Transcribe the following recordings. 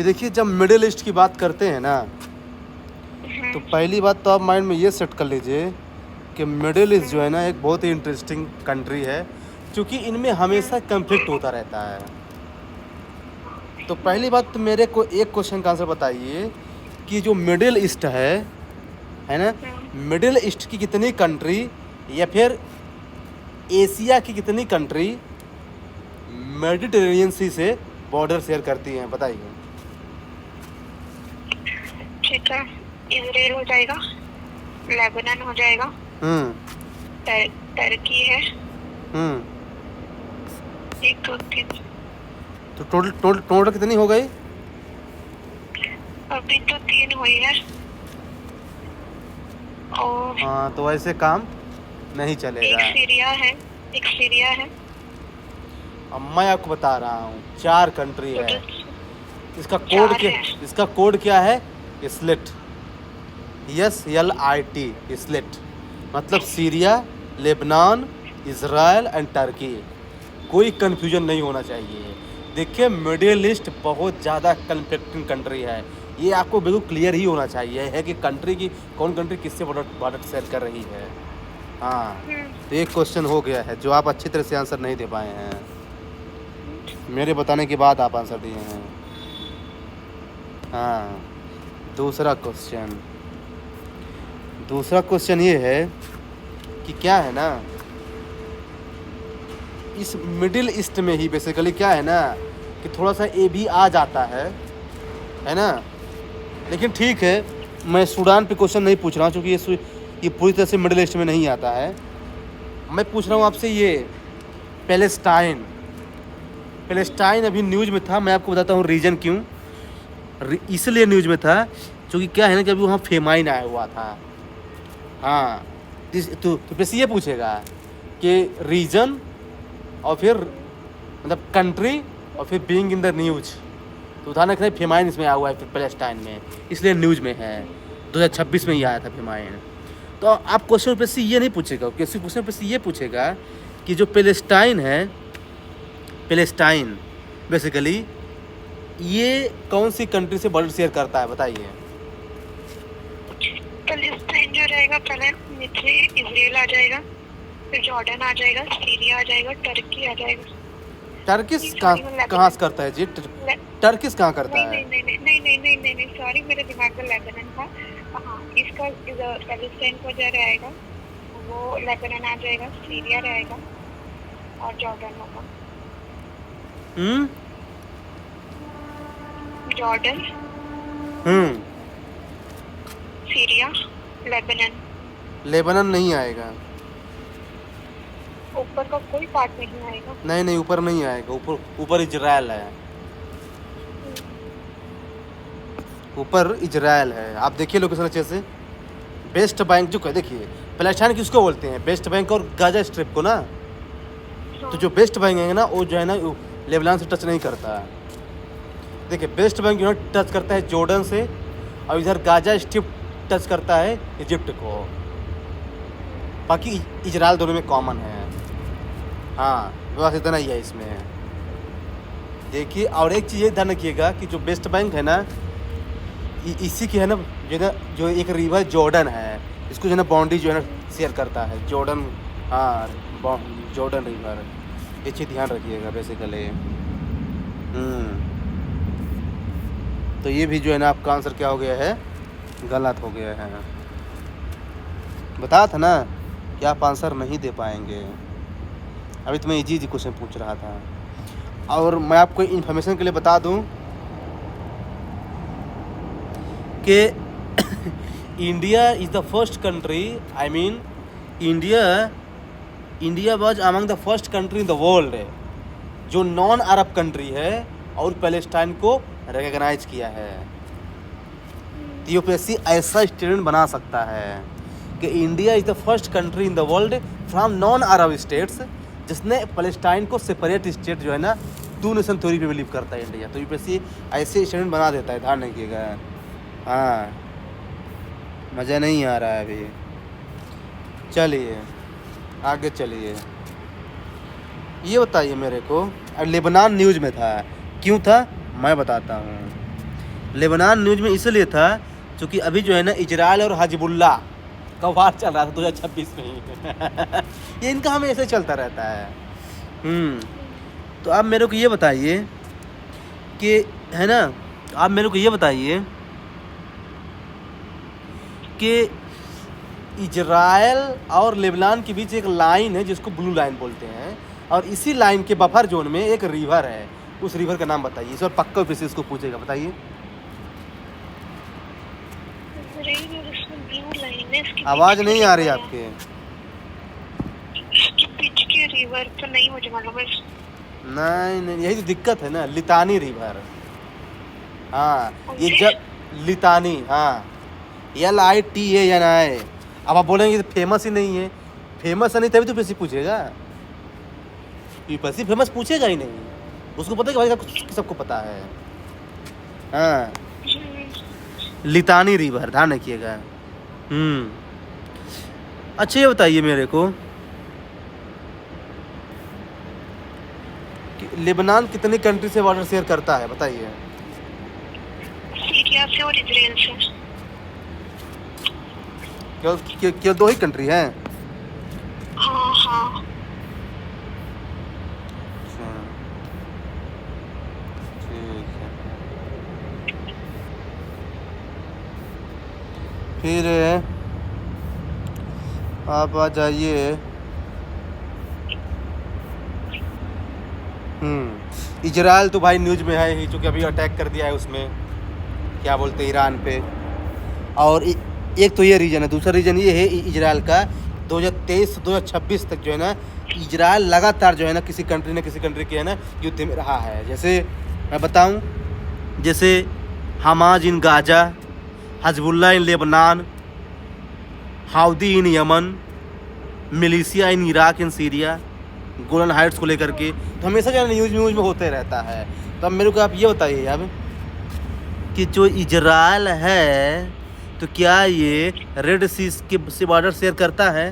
कि देखिए जब मिडिल ईस्ट की बात करते हैं ना, तो पहली बात तो आप माइंड में ये सेट कर लीजिए कि मिडिल ईस्ट जो है ना एक बहुत ही इंटरेस्टिंग कंट्री है, क्योंकि इनमें हमेशा कन्फ्लिक्ट होता रहता है। तो पहली बात तो मेरे को एक क्वेश्चन का आंसर बताइए कि जो मिडिल ईस्ट है ना, मिडिल ईस्ट की कितनी कंट्री या फिर एशिया की कितनी कंट्री मेडिटेरेनियन सी से बॉर्डर शेयर करती हैं, बताइए। ठीक है, इजराइल हो जाएगा, लेबनान हो जाएगा, टर्की है, एक दो तीन, तो टोटल कितनी हो गई? अभी तो 3 हुई है। और हाँ, तो ऐसे काम नहीं चलेगा। एक सीरिया है। अब मैं आपको बता रहा हूँ 4 कंट्री है। इसका कोड क्या है? स्लिट, SLIT, स्लिट मतलब Syria, Lebanon, Israel and Turkey. कोई कन्फ्यूजन नहीं होना चाहिए। देखिए मिडिल ईस्ट बहुत ज़्यादा कन्फ्लिक्टिंग कंट्री है, ये आपको बिल्कुल क्लियर ही होना चाहिए है कि कंट्री की कौन कंट्री किससे बॉर्डर शेयर कर रही है। हाँ, तो एक क्वेश्चन हो गया है जो आप अच्छी तरह से आंसर नहीं दे पाए हैं, मेरे बताने के बाद आप आंसर दिए हैं। हाँ, दूसरा क्वेश्चन ये है कि क्या है ना, इस मिडिल ईस्ट में ही बेसिकली क्या है ना कि थोड़ा सा ये भी आ जाता है ना, लेकिन ठीक है, मैं सूडान पे क्वेश्चन नहीं पूछ रहा हूँ क्योंकि ये पूरी तरह से मिडिल ईस्ट में नहीं आता है। मैं पूछ रहा हूँ आपसे ये पैलेस्टाइन अभी न्यूज़ में था। मैं आपको बताता हूँ रीज़न क्यों इसलिए न्यूज़ में था, क्योंकि क्या है ना कि अभी वहाँ फेमाइन आया हुआ था। हाँ, तो बस ये पूछेगा कि रीजन और फिर मतलब कंट्री और फिर बीइंग इन द न्यूज़, तो उदाहरण के लिए फेमाइन इसमें आया हुआ है पैलेस्टाइन में, इसलिए न्यूज़ में है। 2026 में ही आया था फेमाइन। तो आप क्वेश्चन पे से ये नहीं पूछेगा, क्वेश्चन पे से ये पूछेगा कि जो पैलेस्टाइन बेसिकली ये कौन सी कंट्री से बॉर्डर शेयर करता है, बताइए। पैलेस्टाइन जो रहेगा, पहले नीचे इजराइल आ जाएगा, फिर जॉर्डन आ जाएगा, सीरिया आ जाएगा, टर्की आ जाएगा। टर्किश कहाँ से करता है जी? टर्किश कहाँ करता है? नहीं, सॉरी, मेरे दिमाग में लेबनान था। हाँ, इसका पैलेस्टाइन को जो रहेगा वो लेबनान आ जाएगा, सीरिया रहेगा और जॉर्डन होगा। जॉर्डन, सीरिया, लेबनान नहीं आएगा। ऊपर का कोई पार्ट नहीं आएगा। नहीं, ऊपर नहीं आएगा। ऊपर इजराइल है। ऊपर इजराइल है। आप देखिए लोकेशन अच्छे से। वेस्ट बैंक जो देखिए, पैलेस्टाइन किसको बोलते हैं? वेस्ट बैंक और गाजा स्ट्रिप को ना। तो जो वेस्ट बैंक है ना वो जो है ना लेबनान से टच नहीं करता है। देखिए वेस्ट बैंक जो है टच करता है जॉर्डन से, और इधर गाजा स्ट्रिप टच करता है इजिप्ट को। बाकी इजराइल दोनों में कॉमन है। हाँ, बस इतना ही है इसमें। देखिए, और एक चीज़ ये ध्यान रखिएगा कि जो वेस्ट बैंक है ना इसी की है ना जो एक रिवर जॉर्डन है, इसको जो है ना बाउंड्री जो है ना शेयर करता है जॉर्डन। हाँ, जॉर्डन रिवर, ये चीज़ ध्यान रखिएगा बेसिकली। तो ये भी जो है ना आपका आंसर क्या हो गया है? गलत हो गया है। बताया था ना कि आप आंसर नहीं दे पाएंगे। अभी तो मैं इजी क्वेश्चन पूछ रहा था। और मैं आपको इन्फॉर्मेशन के लिए बता दूं कि India is the first country, I mean India was among the first country in the world जो नॉन अरब कंट्री है और पैलेस्टाइन को रिकॉग्नाइज किया है। तो यूपीएससी ऐसा स्टेटमेंट बना सकता है कि India is the first country in the world from non Arab states जिसने पैलेस्टाइन को सेपरेट स्टेट जो है ना 2 नेशन थ्योरी पे बिलीव करता है इंडिया। तो यूपीएससी ऐसे स्टेटमेंट बना देता है, ध्यान रखिएगा। हाँ, मज़ा नहीं आ रहा है अभी। चलिए आगे चलिए। ये बताइए मेरे को, लेबनान न्यूज़ में था, क्यों था मैं बताता हूँ। लेबनान न्यूज़ में इसलिए था क्योंकि अभी जो है ना इजराइल और हिजबुल्लाह का वार चल रहा था 2026 में ही ये इनका हमें ऐसे चलता रहता है। तो आप मेरे को ये बताइए कि है ना, आप मेरे को ये बताइए कि इजराइल और लेबनान के बीच एक लाइन है जिसको ब्लू लाइन बोलते हैं, और इसी लाइन के बफर जोन में एक रिवर है, उस रिवर का नाम बताइए। इस बार पक्का फिर से इसको पूछेगा, बताइए। ब्लू लाइन है, इसके आवाज़ बीच नहीं की आ रही रिवर है। आपके। इसके बीच की रिवर तो नहीं मुझे मालूम है। नहीं, यही तो दिक्कत है ना, लितानी रिवर। हाँ, ये कौन सी? जब लितानी, हाँ, LITANI। अब आप बोलेंगे तो फेमस ही नहीं है, फेमस नहीं तभी तो पैसे पूछेगा, पैसे फेमस पूछेगा ही नहीं, उसको पता है कि भाई साहब सबको पता है। हाँ, लितानी रिवर, ध्यान रखिएगा। अच्छा ये बताइए मेरे को कि लेबनान कितनी कंट्री से बॉर्डर शेयर करता है, बताइए। सीरिया से और इजराइल से। केवल 2 ही कंट्री हैं? हाँ हाँ। अच्छा, ठीक है। फिर आप आ जाइए। इजराइल तो भाई न्यूज़ में है ही, चूँकि अभी अटैक कर दिया है उसमें, क्या बोलते हैं, ईरान पे। और एक तो ये रीज़न है, दूसरा रीज़न ये है इजराइल का 2023 से 2026 तक जो है ना, इजराइल लगातार जो है ना किसी कंट्री के है ना युद्ध में रहा है। जैसे मैं बताऊं, जैसे Hamas in Gaza, Hezbollah in Lebanon, Houthi in Yemen, militia in Iraq in Syria, Golan Heights को लेकर के, तो हमेशा जो है न्यूज़ में होते रहता है। तो अब मेरे को आप ये बताइए अब कि जो इजराइल है तो क्या ये रेड सी से बॉर्डर शेयर करता है?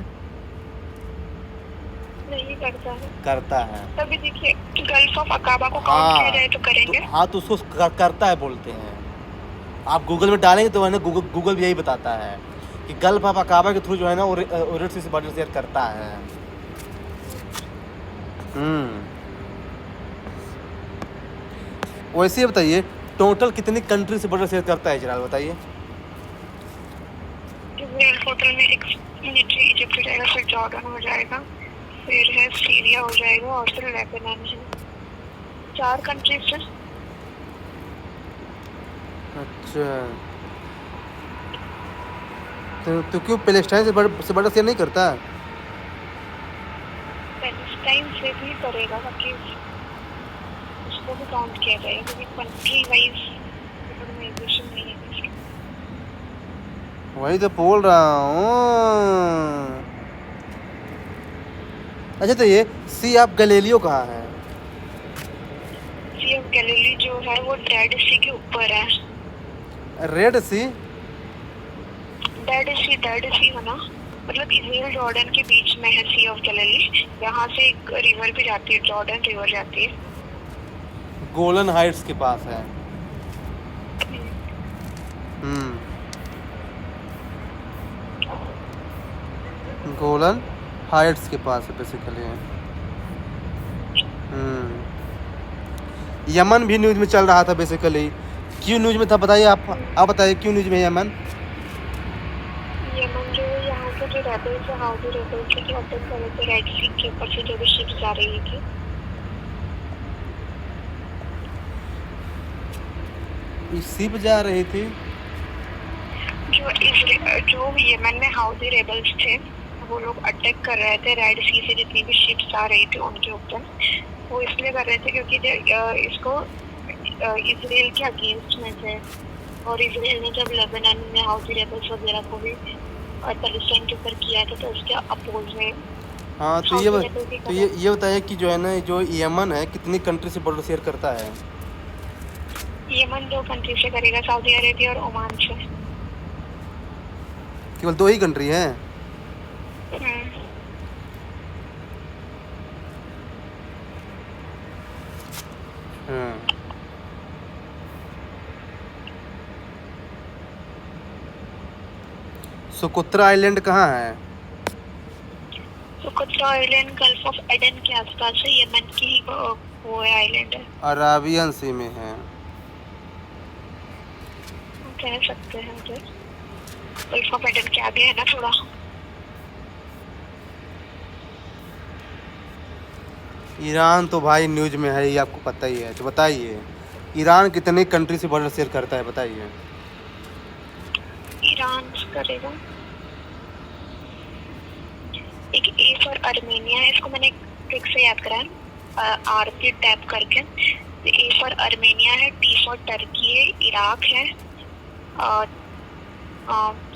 नहीं करता है। करता है। तभी देखिए गल्फ ऑफ अकाबा को काउंट किया जाए तो करेंगे। तो उसको करता है बोलते हैं। आप गूगल में डालेंगे तो है ना, गूगल भी यही बताता है कि गल्फ ऑफ अकाबा के थ्रू जो है ना वो रेड सी से बॉर्डर शेयर करता है। वैसे बताइए टोटल कितनी कंट्री से बॉर्डर शेयर करता है इजराइल, बताइए। इजराइल टोटल में एक मिलिट्री इजिप्ट हो जाएगा, फिर जॉर्डन हो जाएगा, फिर है सीरिया हो जाएगा और फिर लेबनान है। 4 कंट्रीज से। अच्छा, तो क्यों पैलेस्टाइन से बॉर्डर शेयर नहीं करता? पैलेस्टाइन से भी करेगा ताकि उसको भी काउंट किया जाएगा, क्योंकि कंट्री वाइज ऑर्गेनाइजेशन नहीं है इसकी। वही तो बोल रहा हूँ। अच्छा, तो ये सी ऑफ गैलीलियो कहाँ है? सी ऑफ गैलीली जो है वो डेड सी के ऊपर है। रेड सी? डेड सी है ना, मतलब इजराइल जॉर्डन के बीच में है सी ऑफ गैलीली। यहाँ से एक रिवर भी जाती है, जॉर्डन रिवर जाती है। गोलन हाइट्स के पास है। गोलन हाइट्स के पास है बेसिकली। यमन भी न्यूज़ में चल रहा था बेसिकली। क्यों न्यूज़ में था बताइए, आप बताइए क्यों न्यूज़ में है यमन? यमन जो यहाँ के जो रेबल्स है, हाउडी रेबल्स जो अटैक कर रहे थे रेड सी के ऊपर से, जो भी शिप्स आ रही थी। शिप जा रही थी? जो यमन में हाउडी रेबल्स थे वो लोग अटैक कर रहे थे रेड सी से, जितनी भी शिप्स आ रही थी उनके ऊपर। वो इसलिए कर रहे थे क्योंकि इसको इजराइल के अगेंस्ट में थे, और इजराइल ने जब लेबनान में हाउडी रेबल्स वगैरह को भी और पैलेस्टाइन के ऊपर किया था तो उसके अपोज में। हाँ, तो ये बताइए कि जो है ना, जो यमन है कितनी कंट्री से बॉर्डर शेयर करता है? यमन 2 कंट्री से करेगा, सऊदी अरेबिया और ओमान से। केवल 2 ही कंट्री हैं? सुकुत्रा आइलैंड कहाँ है? सुकत्रा आइलैंड गल्फ ऑफ एडन के आसपास है, यमन की ही वो है आइलैंड है। अराबियन सी में है। हम कह सकते हैं उधर, गल्फ ऑफ एडन के आगे है ना थोड़ा। ईरान तो भाई न्यूज में है, ये आपको पता ही है। तो बताइए ईरान कितने कंट्री से बॉर्डर शेयर करता है, बताइए। ईरान करेगा, एक ए फॉर अर्मेनिया है, इसको मैंने ट्रिक से याद करा है, आर पे टैप करके। ए फॉर अर्मेनिया है, टी फॉर टर्की है, इराक है,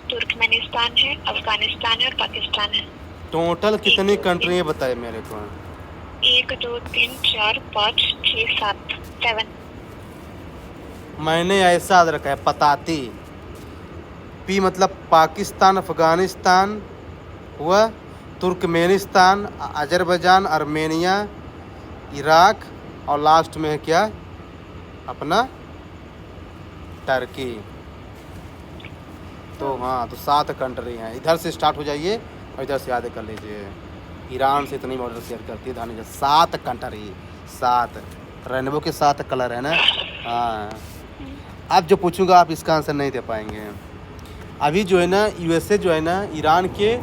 तुर्कमेनिस्तान है, अफगानिस्तान है और पाकिस्तान है। टोटल कितनी कंट्री है बताइए मेरे को। 1 2 3 4 5 6 7 7। मैंने ऐसा याद रखा है, पताती। पी मतलब पाकिस्तान, अफगानिस्तान हुआ, तुर्कमेनिस्तान, अजरबैजान, आर्मेनिया, इराक और लास्ट में है क्या, अपना टर्की। तो हाँ, तो 7 कंट्री हैं। इधर से स्टार्ट हो जाइए और इधर से याद कर लीजिए। ईरान से इतनी बॉर्डर शेयर करती है धानी, 7 कंट्री, 7 रेनबो के 7 कलर है ना। हाँ, अब जो पूछूंगा आप इसका आंसर नहीं दे पाएंगे। अभी जो है ना यूएसए जो है ना ईरान के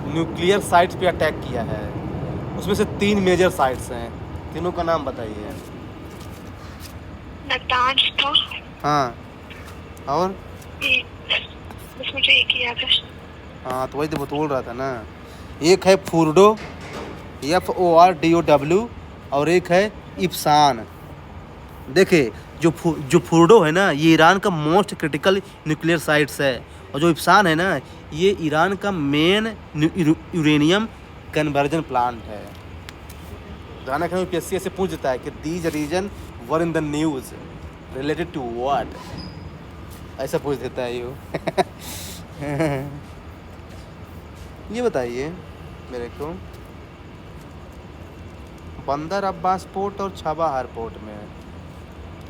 न्यूक्लियर साइट्स पे अटैक किया है। उसमें से 3 मेजर साइट्स हैं, तीनों का नाम बताइए। नतांज था। हाँ, और बस मुझे एक ही याद है। हाँ, तो वही तो बोल रहा था ना। एक है फुर्डो, FORDOW, और एक है इप्सान। देखिए जो फुर्डो है ना, ये ईरान का मोस्ट क्रिटिकल न्यूक्लियर साइट्स है, और जो इप्सान है ना, ये ईरान का मेन यूरेनियम कन्वर्जन प्लांट है। ध्यान रखना, यूपीएससी से पूछ देता है कि these region were in the news related to what, ऐसा पूछ देता है यो। ये बताइए मेरे को, बंदर अब्बास पोर्ट और छाबाहार पोर्ट में,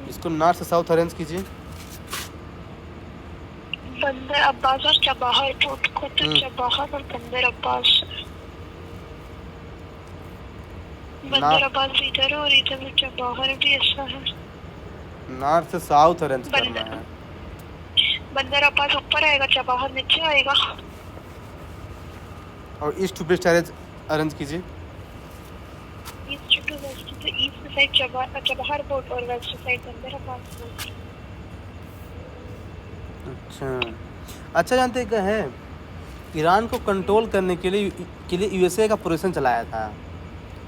इसको नॉर्थ से साउथ अरेंज कीजिए। बंदर अब्बास और चबाहर पोर्ट को तो चबाहर और बंदर अब्बास। बंदर अब्बास इधर और इधर में चबाहर भी ऐसा है। नॉर्थ से साउथ अरेंज करना है। बंदर अब्बास ऊपर आएगा, चबाहर नीचे आएगा। और ईस्ट टू वेस्ट अरेंज कीजिए। ईस्ट टू वेस्ट, तो ईस्ट साइड चबाहर पोर्ट और वेस्ट साइड बंदर अब्बास पोर्ट। अच्छा, जानते क्या है, ईरान को कंट्रोल करने के लिए यूएसए का ऑपरेशन चलाया था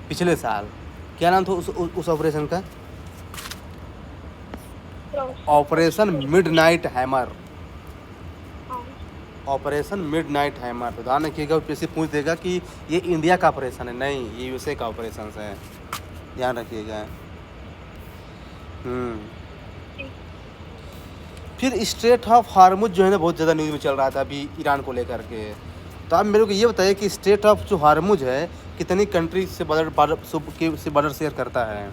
पिछले साल। क्या नाम था उस ऑपरेशन का? Operation midnight hammer. Operation midnight hammer. तो ध्यान रखिएगा, यूपीएससी पूछ देगा कि ये इंडिया का ऑपरेशन है, नहीं, ये यूएसए का ऑपरेशन है, ध्यान रखिएगा। फिर स्ट्रेट ऑफ हार्मुज जो है ना, बहुत ज़्यादा न्यूज़ में चल रहा था अभी ईरान को लेकर के। तो आप मेरे को ये बताइए कि स्ट्रेट ऑफ जो हार्मुज है कितनी कंट्री से बॉर्डर शेयर करता है?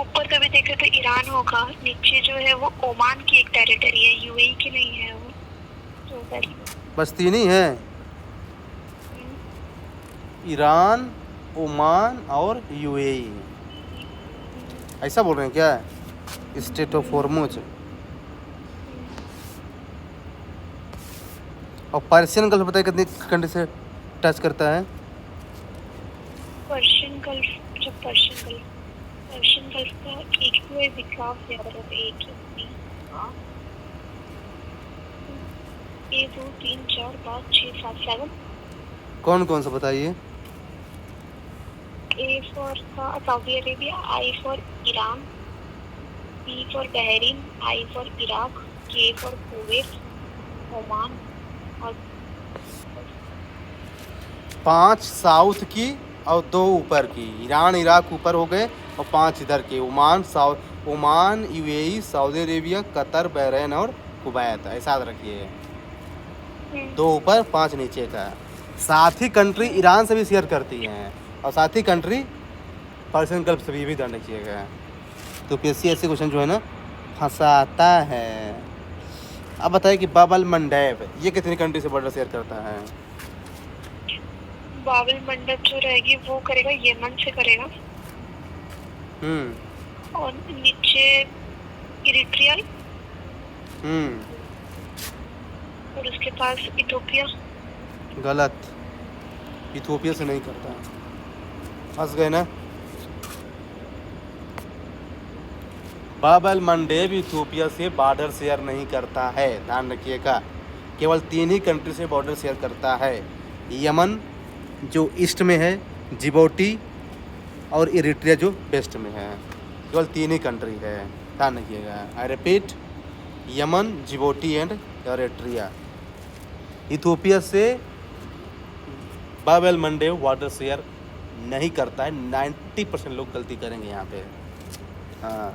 ऊपर कभी देखे तो ईरान होगा, नीचे जो है वो ओमान की एक टेरिटरी है, यूएई की नहीं है वो। तो बस 3 ही है, ईरान, ओमान और यूएई, ऐसा बोल रहे हैं क्या? State of Hormuz. और पर्शियन गल्फ बताइए कितनी कंट्री से टच करता है? पर्शियन गल्फ का एक ही विकास ज्यादा है, एक ही। 1 2 3 4 5 6 7 7। कौन कौन सा बताइए? A for Saudi Arabia, I for Iran, B for Bahrain, I for Iraq, K for Kuwait, Oman और 5 साउथ की और 2 ऊपर की। ईरान इराक ऊपर हो गए और 5 इधर के, Oman, UAE, Saudi Arabia, Qatar, Bahrain और कुवैत, ऐसा याद रखिए। 2 ऊपर 5 नीचे का। 7 ही कंट्री ईरान से भी शेयर करती हैं और 7 ही कंट्री पर्शियन गल्फ से भी ध्यान रखिएगा। तो पीएससी ऐसे क्वेश्चन जो है ना फंसाता है। अब बताइए कि बाबल मंडैब ये कितनी कंट्री से बॉर्डर शेयर करता है? बाबल मंडप जो रहेगी वो करेगा यमन से करेगा, और नीचे इरिट्रिया, और उसके पास इथोपिया। गलत, इथोपिया से नहीं करता। फंस गए ना। बाबल मंडेब इथोपिया से बॉर्डर शेयर नहीं करता है, ध्यान रखिएगा। केवल 3 ही कंट्री से बॉर्डर शेयर करता है, यमन जो ईस्ट में है, जिबौटी और इरिट्रिया जो वेस्ट में है। केवल 3 ही कंट्री है, ध्यान रखिएगा। I repeat, Yemen, Djibouti and Eritrea. Ethiopia से बाबल मंडेब बॉर्डर शेयर नहीं करता है। 90% लोग गलती करेंगे यहाँ पे। हाँ,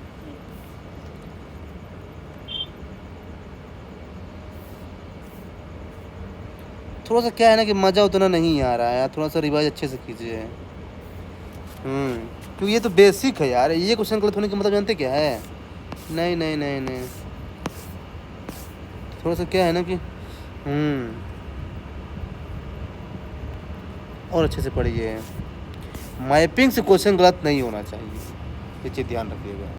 थोड़ा सा क्या है ना कि मज़ा उतना नहीं आ रहा है यार, थोड़ा सा रिवाइज अच्छे से कीजिए। क्योंकि ये तो बेसिक है यार, ये क्वेश्चन गलत होने का मतलब जानते क्या है? नहीं नहीं नहीं नहीं, थोड़ा सा क्या है ना कि और अच्छे से पढ़िए। मैपिंग से क्वेश्चन गलत नहीं होना चाहिए, ये चीज़ ध्यान रखिएगा।